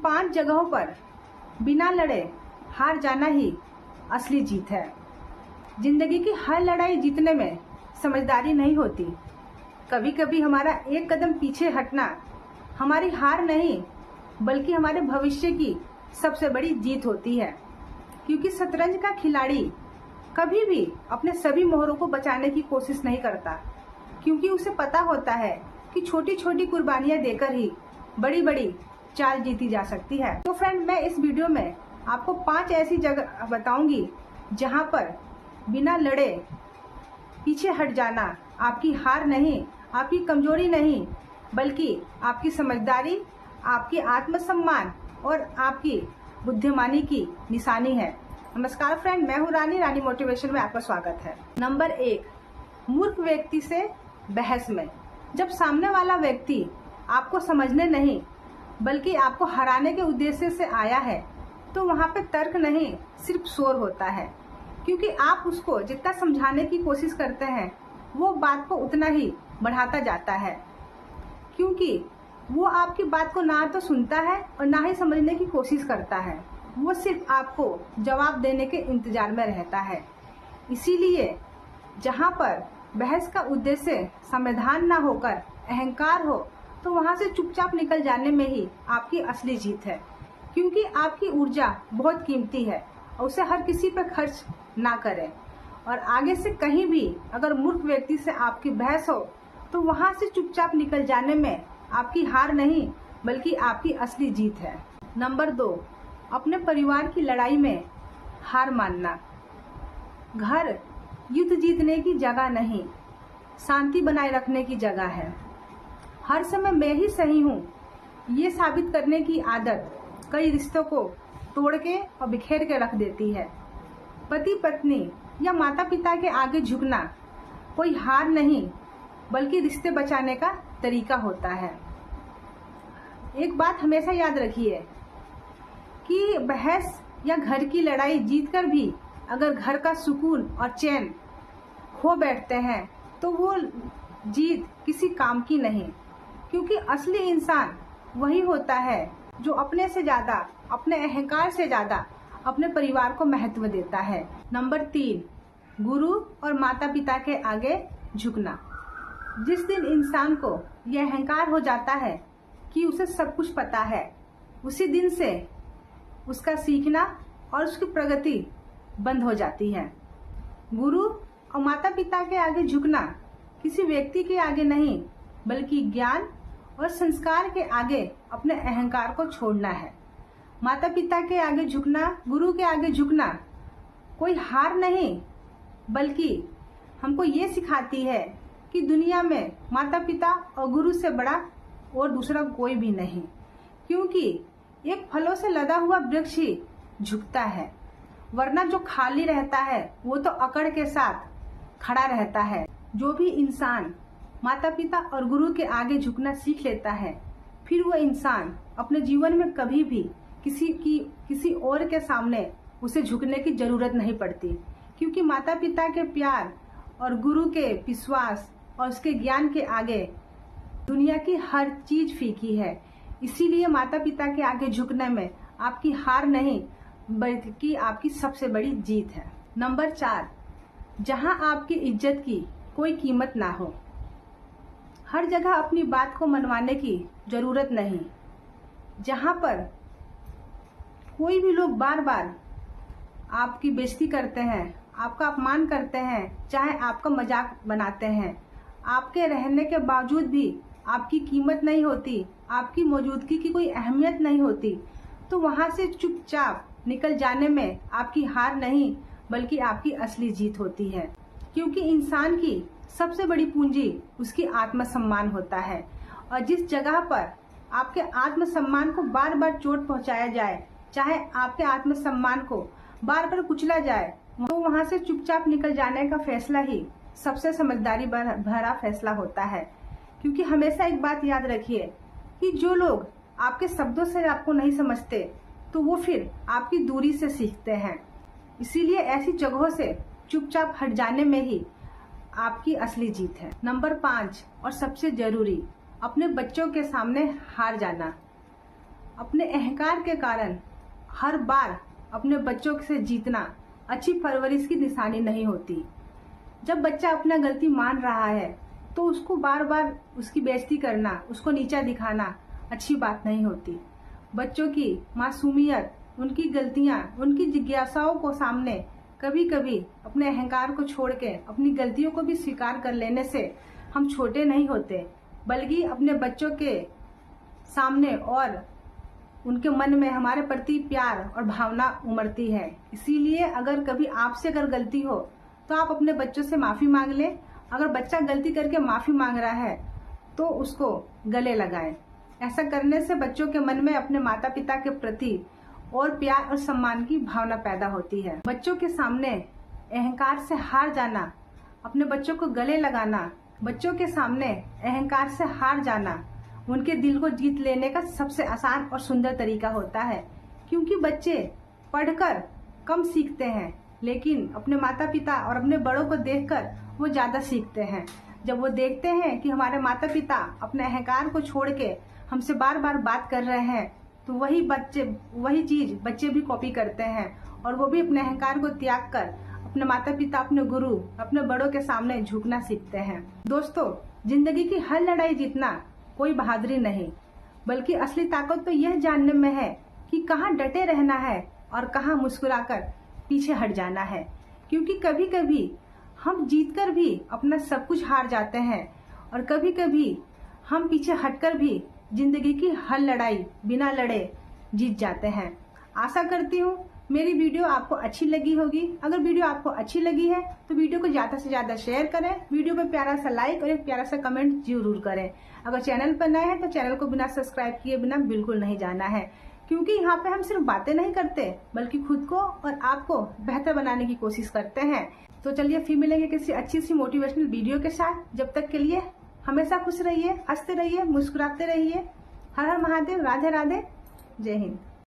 5 जगहों पर बिना लड़े हार जाना ही असली जीत है। जिंदगी की हर लड़ाई जीतने में समझदारी नहीं होती। कभी कभी हमारा एक कदम पीछे हटना हमारी हार नहीं बल्कि हमारे भविष्य की सबसे बड़ी जीत होती है। क्योंकि शतरंज का खिलाड़ी कभी भी अपने सभी मोहरों को बचाने की कोशिश नहीं करता, क्योंकि उसे पता होता है कि छोटी छोटी कुर्बानियां देकर ही बड़ी बड़ी चाल जीती जा सकती है। तो फ्रेंड, मैं इस वीडियो में आपको 5 ऐसी जगह बताऊंगी जहां पर बिना लड़े पीछे हट जाना आपकी हार नहीं, आपकी कमजोरी नहीं, बल्कि आपकी समझदारी, आपकी आत्मसम्मान और आपकी बुद्धिमानी की निशानी है। नमस्कार फ्रेंड, मैं हूँ रानी मोटिवेशन में आपका स्वागत है। नंबर 1, मूर्ख व्यक्ति से बहस में। जब सामने वाला व्यक्ति आपको समझने नहीं बल्कि आपको हराने के उद्देश्य से आया है तो वहाँ पे तर्क नहीं, सिर्फ शोर होता है। क्योंकि आप उसको जितना समझाने की कोशिश करते हैं वो बात को उतना ही बढ़ाता जाता है, क्योंकि वो आपकी बात को ना तो सुनता है और ना ही समझने की कोशिश करता है। वो सिर्फ आपको जवाब देने के इंतजार में रहता है। इसीलिए जहाँ पर बहस का उद्देश्य समाधान ना होकर अहंकार हो तो वहाँ से चुपचाप निकल जाने में ही आपकी असली जीत है। क्योंकि आपकी ऊर्जा बहुत कीमती है और उसे हर किसी पर खर्च ना करें। और आगे से कहीं भी अगर मूर्ख व्यक्ति से आपकी बहस हो तो वहाँ से चुपचाप निकल जाने में आपकी हार नहीं बल्कि आपकी असली जीत है। नंबर 2, अपने परिवार की लड़ाई में हार मानना। घर युद्ध जीतने की जगह नहीं, शांति बनाए रखने की जगह है। हर समय मैं ही सही हूँ ये साबित करने की आदत कई रिश्तों को तोड़ के और बिखेर के रख देती है। पति पत्नी या माता पिता के आगे झुकना कोई हार नहीं बल्कि रिश्ते बचाने का तरीका होता है। एक बात हमेशा याद रखिए कि बहस या घर की लड़ाई जीतकर भी अगर घर का सुकून और चैन खो बैठते हैं तो वो जीत किसी काम की नहीं। क्योंकि असली इंसान वही होता है जो अपने से ज्यादा, अपने अहंकार से ज्यादा अपने परिवार को महत्व देता है। नंबर 3, गुरु और माता पिता के आगे झुकना। जिस दिन इंसान को यह अहंकार हो जाता है कि उसे सब कुछ पता है, उसी दिन से उसका सीखना और उसकी प्रगति बंद हो जाती है। गुरु और माता पिता के आगे झुकना किसी व्यक्ति के आगे नहीं बल्कि ज्ञान और संस्कार के आगे अपने अहंकार को छोड़ना है। माता पिता के आगे झुकना, गुरु के आगे झुकना कोई हार नहीं बल्कि हमको ये सिखाती है कि दुनिया में माता पिता और गुरु से बड़ा और दूसरा कोई भी नहीं। क्योंकि एक फलों से लदा हुआ वृक्ष ही झुकता है, वरना जो खाली रहता है वो तो अकड़ के साथ खड़ा रहता है। जो भी इंसान माता पिता और गुरु के आगे झुकना सीख लेता है फिर वो इंसान अपने जीवन में कभी भी किसी और के सामने उसे झुकने की जरूरत नहीं पड़ती। क्योंकि माता पिता के प्यार और गुरु के विश्वास और उसके ज्ञान के आगे दुनिया की हर चीज फीकी है। इसीलिए माता पिता के आगे झुकने में आपकी हार नहीं बल्कि आपकी सबसे बड़ी जीत है। नंबर 4, जहां आपकी इज्जत की कोई कीमत ना हो। हर जगह अपनी बात को मनवाने की जरूरत नहीं। जहां पर कोई भी लोग बार बार आपकी बेइज्जती करते हैं, आपका अपमान करते हैं, चाहे आपका मजाक बनाते हैं, आपके रहने के बावजूद भी आपकी कीमत नहीं होती, आपकी मौजूदगी की कोई अहमियत नहीं होती, तो वहां से चुपचाप निकल जाने में आपकी हार नहीं बल्कि आपकी असली जीत होती है। क्योंकि इंसान की सबसे बड़ी पूंजी उसकी आत्मसम्मान होता है। और जिस जगह पर आपके आत्मसम्मान को बार बार चोट पहुंचाया जाए, चाहे आपके आत्मसम्मान को बार बार कुचला जाए, तो वहां से चुपचाप निकल जाने का फैसला ही सबसे समझदारी भरा फैसला होता है। क्योंकि हमेशा एक बात याद रखिए कि जो लोग आपके शब्दों से आपको नहीं समझते तो वो फिर आपकी दूरी से सीखते हैं। इसीलिए ऐसी जगहों से चुपचाप हट जाने में ही आपकी असली जीत है। नंबर 5 और सबसे जरूरी, अपने बच्चों के सामने हार जाना। अपने अहंकार के कारण हर बार अपने बच्चों से जीतना अच्छी परवरिश की निशानी नहीं होती। जब बच्चा अपना गलती मान रहा है तो उसको बार बार उसकी बेइज्जती करना, उसको नीचा दिखाना अच्छी बात नहीं होती। बच्चों की मासूमियत, उनकी गलतियां, उनकी जिज्ञासाओं को सामने कभी कभी अपने अहंकार को छोड़ के अपनी गलतियों को भी स्वीकार कर लेने से हम छोटे नहीं होते, बल्कि अपने बच्चों के सामने और उनके मन में हमारे प्रति प्यार और भावना उमड़ती है। इसीलिए अगर कभी आपसे अगर गलती हो तो आप अपने बच्चों से माफी मांग लें। अगर बच्चा गलती करके माफी मांग रहा है तो उसको गले लगाएं। ऐसा करने से बच्चों के मन में अपने माता पिता के प्रति और प्यार और सम्मान की भावना पैदा होती है। बच्चों के सामने अहंकार से हार जाना, अपने बच्चों को गले लगाना, बच्चों के सामने अहंकार से हार जाना उनके दिल को जीत लेने का सबसे आसान और सुंदर तरीका होता है। क्योंकि बच्चे पढ़कर कम सीखते हैं, लेकिन अपने माता पिता और अपने बड़ों को देखकर वो ज्यादा सीखते हैं। जब वो देखते हैं कि हमारे माता पिता अपने अहंकार को छोड़ के हमसे बार बार बात कर रहे हैं, तो वही चीज बच्चे भी कॉपी करते हैं और वो भी अपने अहंकार को त्याग कर अपने माता पिता, अपने गुरु, अपने बड़ों के सामने झुकना सीखते हैं। दोस्तों, जिंदगी की हर लड़ाई जीतना कोई बहादुरी नहीं, बल्कि असली ताकत तो यह जानने में है कि कहाँ डटे रहना है और कहाँ मुस्कुराकर पीछे हट जाना है। क्योंकि कभी कभी हम जीतकर भी अपना सब कुछ हार जाते हैं और कभी कभी हम पीछे हटकर भी जिंदगी की हर लड़ाई बिना लड़े जीत जाते हैं। आशा करती हूँ मेरी वीडियो आपको अच्छी लगी होगी। अगर वीडियो आपको अच्छी लगी है तो वीडियो को ज्यादा से ज्यादा शेयर करें, वीडियो पे प्यारा सा लाइक और एक प्यारा सा कमेंट जरूर करें। अगर चैनल पर नए हैं तो चैनल को बिना सब्सक्राइब किए बिना बिल्कुल नहीं जाना है, क्योंकि यहाँ पे हम सिर्फ बातें नहीं करते बल्कि खुद को और आपको बेहतर बनाने की कोशिश करते हैं। तो चलिए फिर मिलेंगे किसी अच्छी सी मोटिवेशनल वीडियो के साथ। जब तक के लिए हमेशा खुश रहिए, हंसते रहिए, मुस्कुराते रहिए। हर हर महादेव, राधे राधे, जय हिंद।